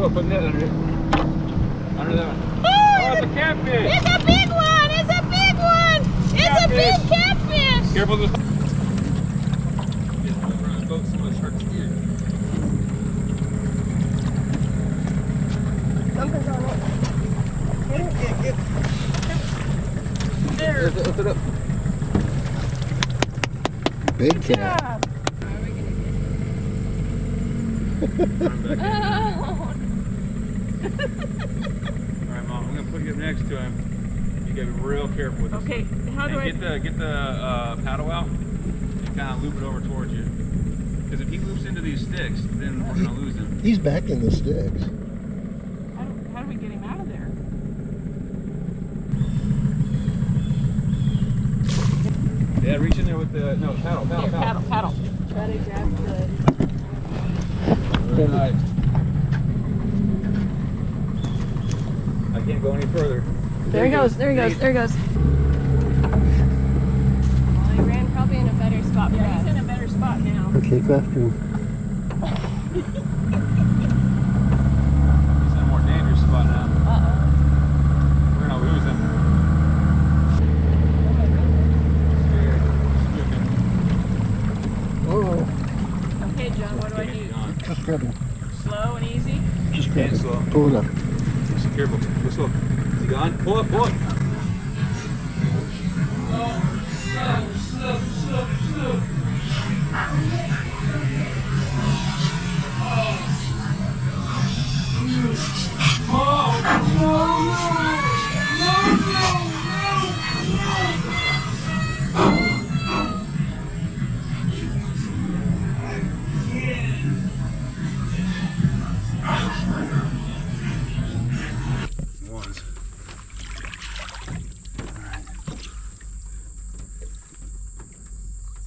Go put net under it. Under that one. Oh, It's a catfish. it's a big one! It's a big one! It's a big catfish! Careful this. Around the boat, some of the sharks here. Something's on it. Get it. There. Lift it up. Big Good cat. job. Oh. Alright, Mom, I'm going to put you up next to him. You got to be real careful with this. Okay, how do I... Get the paddle out and kind of loop it over towards you. Because if he loops into these sticks, then we're going to lose him. He's back in the sticks. How do we get him out of there? Yeah, reach in there with the... No, paddle. Here, paddle. Try to grab the... Very nice. I can't go any further. There he goes. Well, he ran probably in a better spot for us. He's in a better spot now. Okay, go after him. He's in a more dangerous spot now. Uh-oh. We're going to lose him. Oh, Okay, John, what do I do? just grab him. Slow and easy? Just grab Hands him. slow. Pull it up. Just careful. Go slow. Is he gone? Pull up.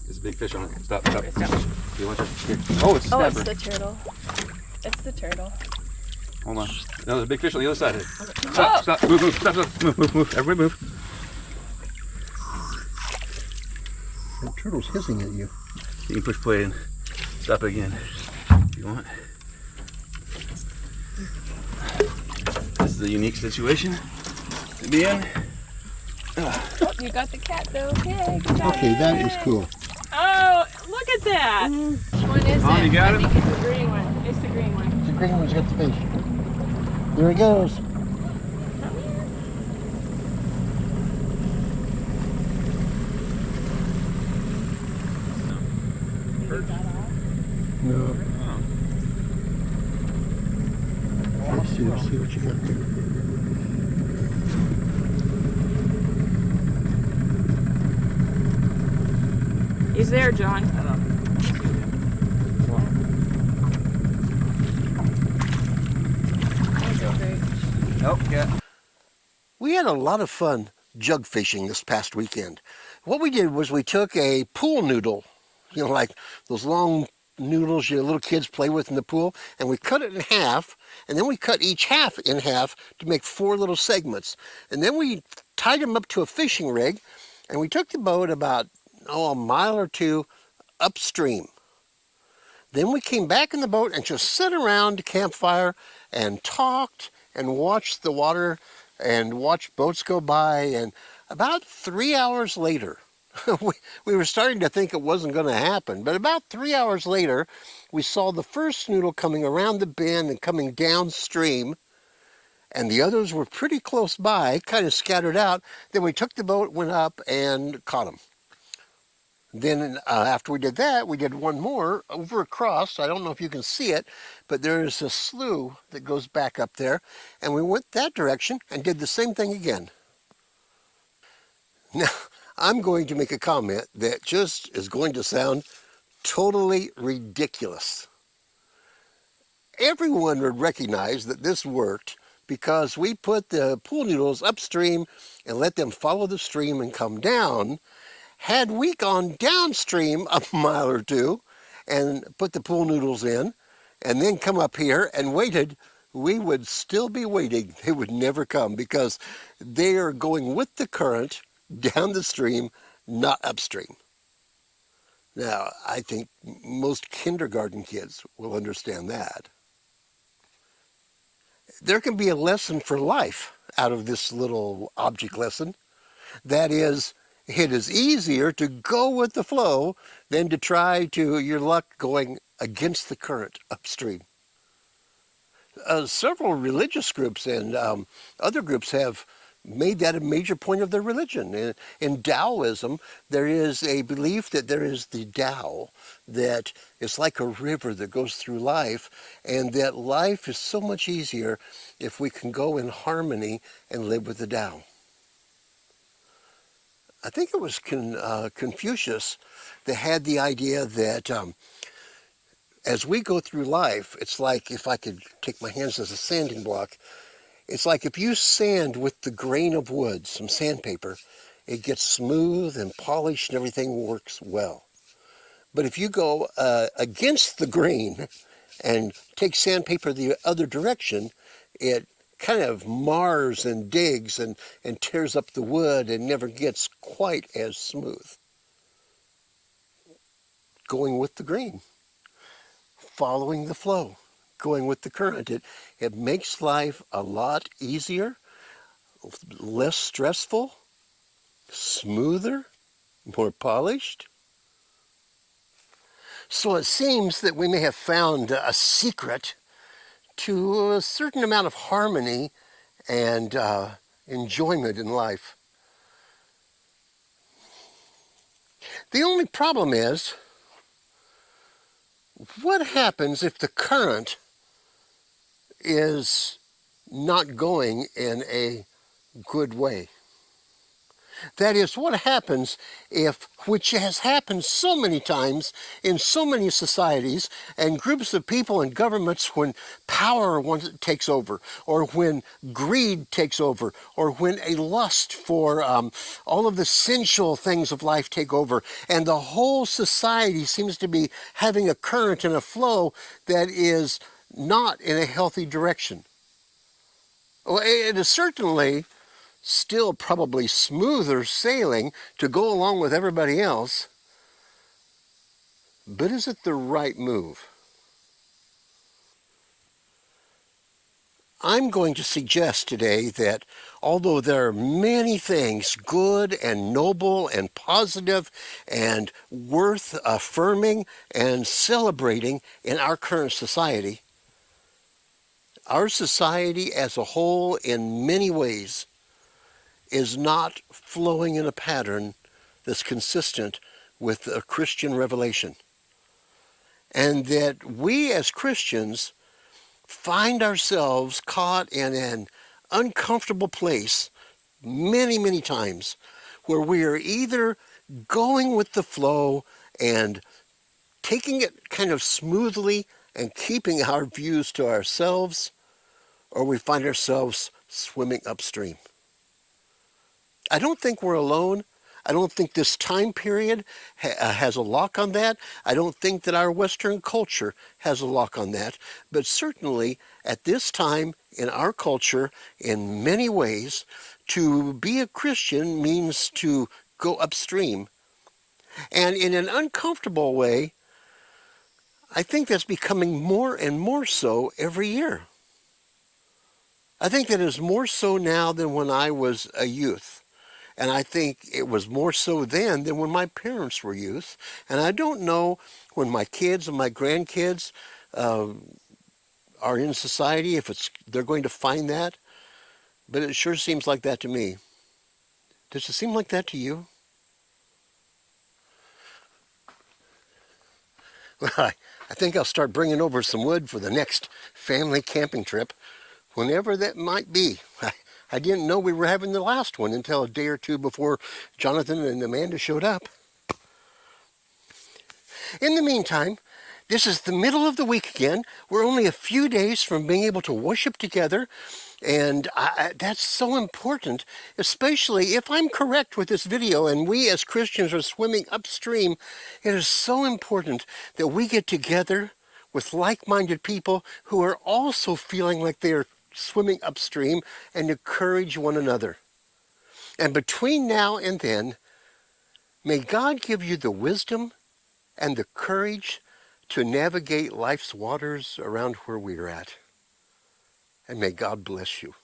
There's a big fish on it. Stop. Stop. You want to? Here. Oh, it's a Oh, snapper. it's the turtle. It's the turtle. Hold on. No, there's a big fish on the other side. Oh. Stop. Move. Stop. Move. Everybody move. That turtle's hissing at you. You can push play and stop it again if you want. This is a unique situation to be in. Oh, you got the cat though. Okay, good job. Okay, that is cool. Oh, look at that. Which one is Mom, it? you got I him? think it's the green one. It's the green one. The green one's got the fish. There he goes. No. Let's see what you got there. He's there, John. Nope, cat. We had a lot of fun jug fishing this past weekend. What we did was we took a pool noodle, like those long noodles your little kids play with in the pool, and we cut it in half, and then we cut each half in half to make 4 little segments. And then we tied them up to a fishing rig, and we took the boat about, a mile or 2 upstream. Then we came back in the boat and just sat around the campfire and talked and watched the water and watched boats go by. And about 3 hours later, we were starting to think it wasn't going to happen, but about 3 hours later, we saw the first noodle coming around the bend and coming downstream, and the others were pretty close by, kind of scattered out. Then we took the boat, went up, and caught them. Then after we did that, we did one more over across. I don't know if you can see it, but there's a slough that goes back up there, and we went that direction and did the same thing again. Now, I'm going to make a comment that just is going to sound totally ridiculous. Everyone would recognize that this worked because we put the pool noodles upstream and let them follow the stream and come down. Had we gone downstream a mile or 2 and put the pool noodles in and then come up here and waited, we would still be waiting. They would never come because they are going with the current down the stream, not upstream. Now, I think most kindergarten kids will understand that. there can be a lesson for life out of this little object lesson. That is, it is easier to go with the flow than to try to your luck going against the current upstream. Several religious groups and other groups have made that a major point of their religion. In Taoism, there is a belief that there is the Tao, that it's like a river that goes through life, and that life is so much easier if we can go in harmony and live with the Tao. I think it was Confucius that had the idea that as we go through life, it's like, if I could take my hands as a sanding block, it's like if you sand with the grain of wood, some sandpaper, it gets smooth and polished and everything works well. But if you go against the grain and take sandpaper the other direction, it kind of mars and digs and tears up the wood and never gets quite as smooth. Going with the grain, following the flow, going with the current. It makes life a lot easier, less stressful, smoother, more polished. So it seems that we may have found a secret to a certain amount of harmony and enjoyment in life. The only problem is, what happens if the current is not going in a good way? That is, what happens if, which has happened so many times in so many societies and groups of people and governments, when power takes over, or when greed takes over, or when a lust for all of the sensual things of life take over, and the whole society seems to be having a current and a flow that is not in a healthy direction. Well, it is certainly still probably smoother sailing to go along with everybody else, but is it the right move? I'm going to suggest today that although there are many things good and noble and positive and worth affirming and celebrating in our current society, our society as a whole in many ways is not flowing in a pattern that's consistent with a Christian revelation. And that we as Christians find ourselves caught in an uncomfortable place many, many times, where we are either going with the flow and taking it kind of smoothly and keeping our views to ourselves, or we find ourselves swimming upstream. I don't think we're alone. I don't think this time period has a lock on that. I don't think that our Western culture has a lock on that. But certainly at this time in our culture, in many ways, to be a Christian means to go upstream. And in an uncomfortable way, I think that's becoming more and more so every year. I think that is more so now than when I was a youth. And I think it was more so then than when my parents were youth. And I don't know when my kids and my grandkids are in society if they're going to find that. But it sure seems like that to me. Does it seem like that to you? Well, I think I'll start bringing over some wood for the next family camping trip, whenever that might be. I didn't know we were having the last one until a day or two before Jonathan and Amanda showed up. In the meantime, this is the middle of the week again. We're only a few days from being able to worship together, and that's so important, especially if I'm correct with this video and we as Christians are swimming upstream. It is so important that we get together with like-minded people who are also feeling like they are swimming upstream, and encourage one another. And between now and then, may God give you the wisdom and the courage to navigate life's waters around where we're at. and may God bless you.